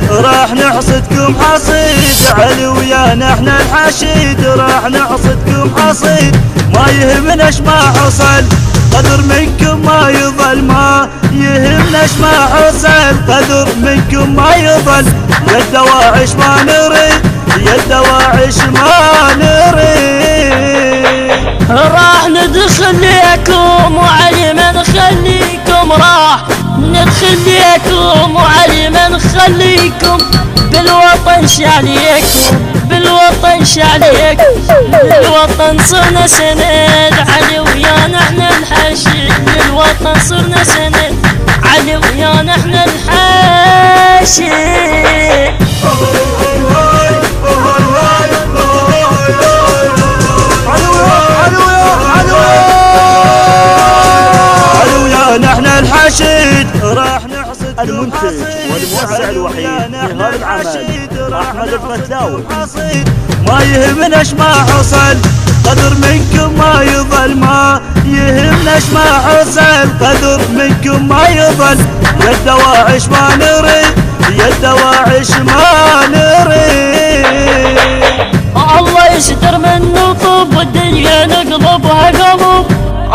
الحشيد راح نحصدكم حصيد، علي ويانا احنا الحشيد راح نحصدكم حصيد. ما يهمناش ما حصل قدر منكم ما يظل، ما يهمناش ما حصل قدر منكم ما يظل. يا الدواعش ما نريد، يا الدواعش ما نريد. راح ندخل ليكم وعلي ما نخليكم، راح ندخل ليكم وعلي ما نخليكم. بالوطن شعليكم، بالوطن شعليكم، للوطن صرنا سند، علي ويانا احنا الحشيد. للوطن صرنا سند، علي ويانا احنا الحشيد. نحن الحشيد راح نحصد المنتج والموزع الوحيد لهذا العمل أحمد الفتلاوي. ما يهمناش ما حصل قدر منكم ما يظل، ما يهمناش ما حصل قدر منكم ما يظل. يا الدواعش ما نريد، يا الدواعش ما نريد. الله يستر من نطب والدنيا نقلبها قلب،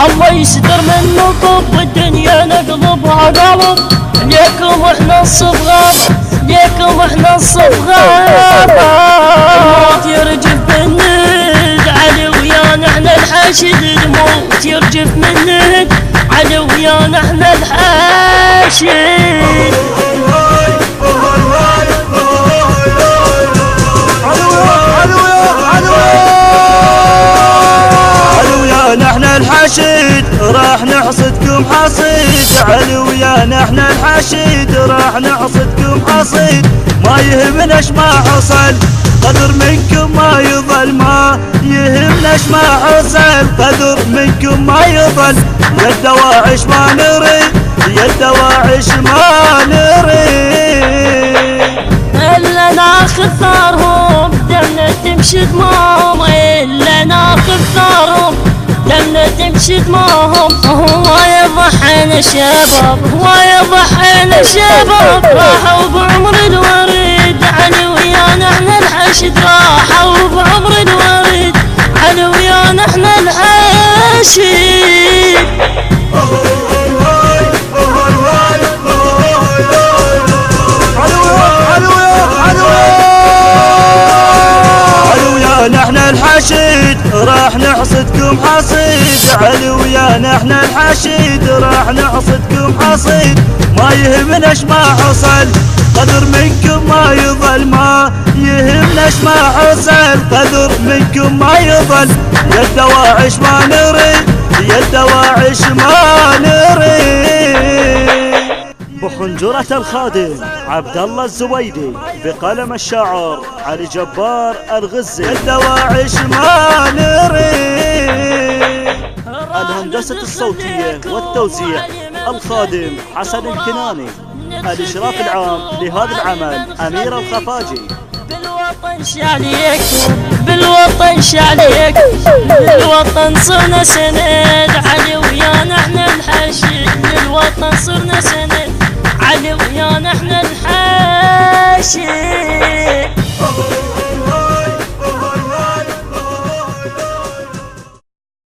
الله يستر من نطب والدنيا نقلبها قلب. ليكم احنا الصبغار، ليكم احنا الصبغار. الموت يرجف من ند، علي ويانا احنا الحشيد. الموت يرجف من ند، علي ويانا احنا الحشيد. احنا الحشيد راح نحصدكم حصيد، علي ويانا احنا الحشيد راح نحصدكم حصيد. ما يهمناش ما حصل قدر منكم ما يظل، ما يهمناش ما حصل قدر منكم ما يظل. يا الدواعش ما نريد، يا الدواعش ما نريد. إلا ناخذ ثارهم دمنا تمشي دماهم، إلا ناخذ ثارهم دمنا تمشي دماهم. هو يضحينا الشباب، هو يضحينا الشباب. راحوا بعمر الوريد، علي ويانا احنا الحشد. راحوا بعمر الوريد، علي ويانا احنا الحشد. احنا الحشيد راح نحصدكم حصيد، علي ويانا احنا الحشيد راح نحصدكم حصيد. ما يهمناش ما حصل قدر منكم ما يظل، ما يهمناش ما حصل قدر منكم ما يظل. يا الدواعش ما نريد، يا الدواعش ما نريد. بحنجرة الخادم عبد الله الزبيدي، بقلم الشاعر علي جبار الغزي. الدواعش ما نريد. الهندسة الصوتية والتوزيع الخادم حسن الكناني. الإشراف العام لهذا العمل أمير الخفاجي. بالوطن شعليكم، بالوطن شعليكم، للوطن صرنا سند، علي ويانا احنا الحشيد. للوطن صرنا سند، علي ويانا احنا الحشيد.